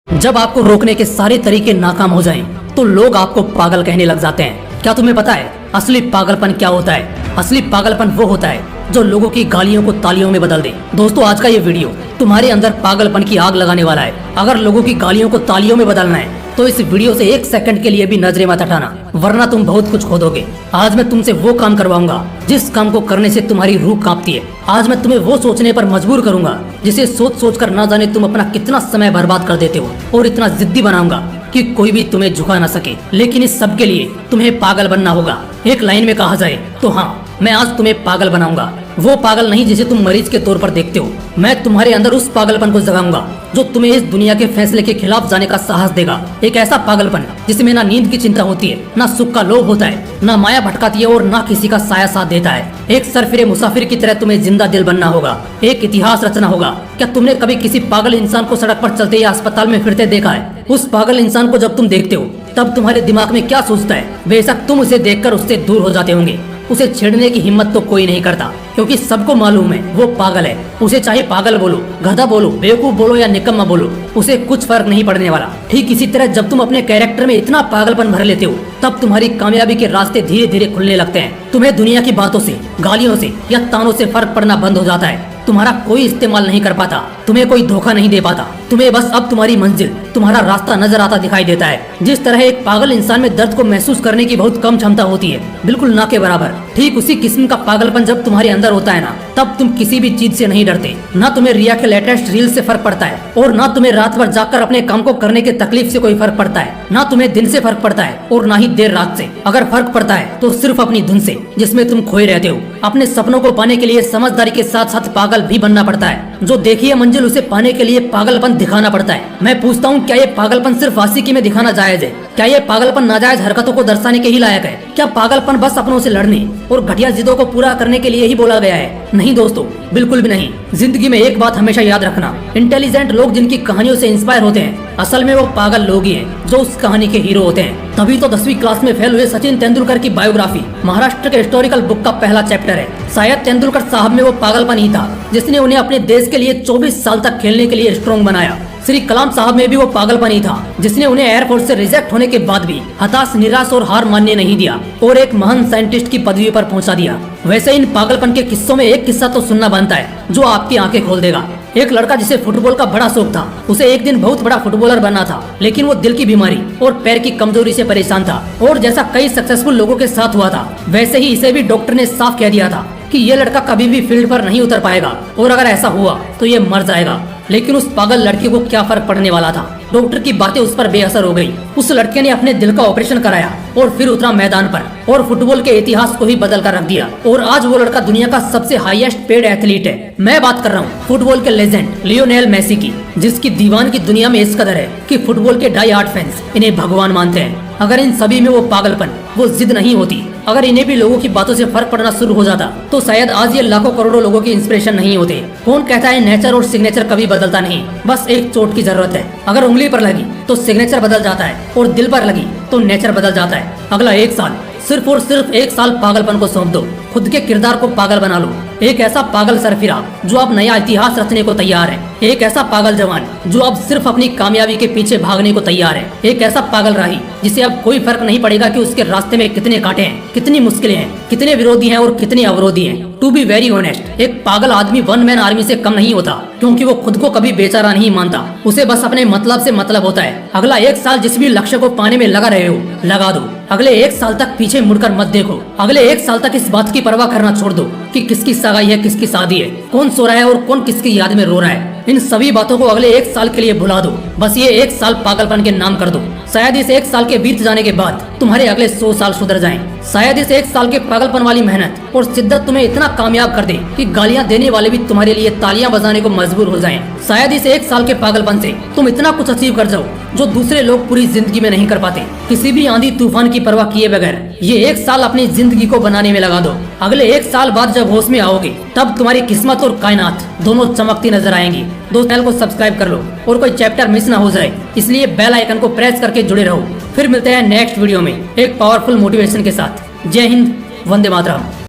जब आपको रोकने के सारे तरीके नाकाम हो जाएं, तो लोग आपको पागल कहने लग जाते हैं। क्या तुम्हें पता है असली पागलपन क्या होता है? असली पागलपन वो होता है जो लोगों की गालियों को तालियों में बदल दे। दोस्तों, आज का ये वीडियो तुम्हारे अंदर पागलपन की आग लगाने वाला है। अगर लोगों की गालियों को तालियों में बदलना है तो इस वीडियो से 1 सेकंड के लिए भी नजरें मत हटाना, वरना तुम बहुत कुछ खो दोगे। आज मैं तुमसे वो काम करवाऊंगा जिस काम को करने से तुम्हारी रूह कांपती है। आज मैं तुम्हें वो सोचने पर मजबूर करूंगा जिसे सोच सोच कर ना जाने तुम अपना कितना समय बर्बाद कर देते हो, और इतना जिद्दी बनाऊंगा कि कोई भी तुम्हें झुका ना सके। लेकिन इस सब के लिए तुम्हें पागल बनना होगा। एक लाइन में कहा जाए तो हाँ, मैं आज तुम्हें पागल बनाऊंगा। वो पागल नहीं जिसे तुम मरीज के तौर पर देखते हो। मैं तुम्हारे अंदर उस पागलपन को जगाऊंगा जो तुम्हें इस दुनिया के फैसले के खिलाफ जाने का साहस देगा। एक ऐसा पागलपन जिसमें ना नींद की चिंता होती है, ना सुख का लोभ होता है, ना माया भटकाती है और ना किसी का साया साथ देता है। एक सरफिरे मुसाफिर की तरह तुम्हें जिंदा दिल बनना होगा, एक इतिहास रचना होगा। क्या तुमने कभी किसी पागल इंसान को सड़क पर चलते या अस्पताल में फिरते देखा है? उस पागल इंसान को जब तुम देखते हो तब तुम्हारे दिमाग में क्या सोचता है? बेशक तुम उसे देखकर उससे दूर हो जाते होंगे। उसे छेड़ने की हिम्मत तो कोई नहीं करता, क्योंकि सबको मालूम है वो पागल है। उसे चाहे पागल बोलो, गधा बोलो, बेवकूफ बोलो या निकम्मा बोलो, उसे कुछ फर्क नहीं पड़ने वाला। ठीक इसी तरह जब तुम अपने कैरेक्टर में इतना पागलपन भर लेते हो तब तुम्हारी कामयाबी के रास्ते धीरे धीरे खुलने लगते हैं। तुम्हें दुनिया की बातों से, गालियों से या तानों से फर्क पड़ना बंद हो जाता है। तुम्हारा कोई इस्तेमाल नहीं कर पाता, तुम्हें कोई धोखा नहीं दे पाता। तुम्हें बस अब तुम्हारी मंजिल, तुम्हारा रास्ता नजर आता दिखाई देता है। जिस तरह एक पागल इंसान में दर्द को महसूस करने की बहुत कम क्षमता होती है, बिल्कुल ना के बराबर, ठीक उसी किस्म का पागलपन जब तुम्हारे अंदर होता है ना, तब तुम किसी भी चीज से नहीं डरते। ना तुम्हें रिया के लेटेस्ट रील से फर्क पड़ता है, और ना तुम्हें रात भर जाकर अपने काम को करने के तकलीफ से कोई फर्क पड़ता है। ना तुम्हें दिन से फर्क पड़ता है और ना ही देर रात से। अगर फर्क पड़ता है तो सिर्फ अपनी धुन से, जिसमें तुम खोए रहते हो। अपने सपनों को पाने के लिए समझदारी के साथ साथ पागल भी बनना पड़ता है। जो देखी है मंजिल, उसे पाने के लिए पागलपन दिखाना पड़ता है। मैं पूछता हूँ, क्या ये पागलपन सिर्फ आशिकी में दिखाना जायज है? क्या ये पागलपन नाजायज हरकतों को दर्शाने के ही लायक है? क्या पागलपन बस अपनों से लड़ने और घटिया जिदों को पूरा करने के लिए ही बोला गया है? नहीं दोस्तों, बिल्कुल भी नहीं। जिंदगी में एक बात हमेशा याद रखना, इंटेलिजेंट लोग जिनकी कहानियों से इंस्पायर होते हैं, असल में वो पागल लोग ही हैं जो उस कहानी के हीरो होते हैं। तभी तो 10वीं क्लास में फेल हुए सचिन तेंदुलकर की बायोग्राफी महाराष्ट्र के हिस्टोरिकल बुक का पहला चैप्टर है। शायद तेंदुलकर साहब में वो पागलपन ही था जिसने उन्हें अपने देश के लिए 24 साल तक खेलने के लिए स्ट्रॉन्ग बनाया। श्री कलाम साहब में भी वो पागलपन ही था जिसने उन्हें एयरफोर्स से रिजेक्ट होने के बाद भी हताश, निराश और हार मानने नहीं दिया और एक महान साइंटिस्ट की पदवी पर पहुंचा दिया। वैसे इन पागलपन के किस्सों में एक किस्सा तो सुनना बनता है जो आपकी आंखें खोल देगा। एक लड़का जिसे फुटबॉल का बड़ा शौक था, उसे एक दिन बहुत बड़ा फुटबॉलर बनना था, लेकिन वो दिल की बीमारी और पैर की कमजोरी से परेशान था। और जैसा कई सक्सेसफुल लोगों के साथ हुआ था, वैसे ही इसे भी डॉक्टर ने साफ कह दिया था कि ये लड़का कभी भी फील्ड पर नहीं उतर पाएगा, और अगर ऐसा हुआ तो ये मर जाएगा। लेकिन उस पागल लड़के को क्या फर्क पड़ने वाला था? डॉक्टर की बातें उस पर बेअसर हो गई। उस लड़के ने अपने दिल का ऑपरेशन कराया और फिर उतरा मैदान पर और फुटबॉल के इतिहास को ही बदल कर रख दिया। और आज वो लड़का दुनिया का सबसे हाईएस्ट पेड एथलीट है। मैं बात कर रहा हूँ फुटबॉल के लेजेंड लियोनेल मेसी की, जिसकी दीवान की दुनिया में इस कदर है कि फुटबॉल के डाई हार्ड फैंस इन्हें भगवान मानते हैं। अगर इन सभी में वो पागलपन, वो जिद नहीं होती, अगर इन्हें भी लोगों की बातों से फर्क पड़ना शुरू हो जाता, तो शायद आज ये लाखों करोड़ों लोगों की इंस्पिरेशन नहीं होते। कौन कहता है नेचर और सिग्नेचर कभी बदलता नहीं? बस एक चोट की जरूरत है। अगर उंगली पर लगी तो सिग्नेचर बदल जाता है, और दिल पर लगी तो नेचर बदल जाता है। अगला 1 साल, सिर्फ और सिर्फ 1 साल पागलपन को सौंप दो। खुद के किरदार को पागल बना लो। एक ऐसा पागल सरफिरा जो अब नया इतिहास रचने को तैयार है। एक ऐसा पागल जवान जो अब सिर्फ अपनी कामयाबी के पीछे भागने को तैयार है। एक ऐसा पागल राही जिसे अब कोई फर्क नहीं पड़ेगा कि उसके रास्ते में कितने कांटे हैं, कितनी मुश्किलें हैं, कितने विरोधी हैं और कितने अवरोधी हैं। टू बी वेरी ऑनेस्ट, एक पागल आदमी 1 मैन आर्मी से कम नहीं होता, क्योंकि वो खुद को कभी बेचारा नहीं मानता। उसे बस अपने मतलब से मतलब होता है। अगला 1 साल जिस भी लक्ष्य को पाने में लगा रहे हो, लगा दो। अगले 1 साल तक पीछे मुड़कर मत देखो। अगले 1 साल तक इस बात की परवाह करना छोड़ दो कि किसकी सगाई है, किसकी शादी है, कौन सो रहा है और कौन किसकी याद में रो रहा है। इन सभी बातों को अगले 1 साल के लिए भुला दो। बस ये 1 साल पागलपन के नाम कर दो। शायद इस 1 साल के बीत जाने के बाद तुम्हारे अगले 100 साल सुधर जाएं। शायद इस 1 साल के पागलपन वाली मेहनत और शिद्दत तुम्हें इतना कामयाब कर दे कि गालियां देने वाले भी तुम्हारे लिए तालियां बजाने को मजबूर हो जाएं। शायद इस 1 साल के पागलपन से तुम इतना कुछ अचीव कर जाओ जो दूसरे लोग पूरी जिंदगी में नहीं कर पाते। किसी भी आंधी तूफान की परवाह किए बगैर ये 1 साल अपनी जिंदगी को बनाने में लगा दो। अगले 1 साल बाद जब होश में आओगे, तब तुम्हारी किस्मत और कायनात दोनों चमकती नजर आएंगी। दोस्त, चैनल को सब्सक्राइब कर लो और कोई चैप्टर मिस ना हो जाए, इसलिए बेल आइकन को प्रेस करके जुड़े रहो। फिर मिलते हैं नेक्स्ट वीडियो में एक पावरफुल मोटिवेशन के साथ। जय हिंद, वंदे मातरम।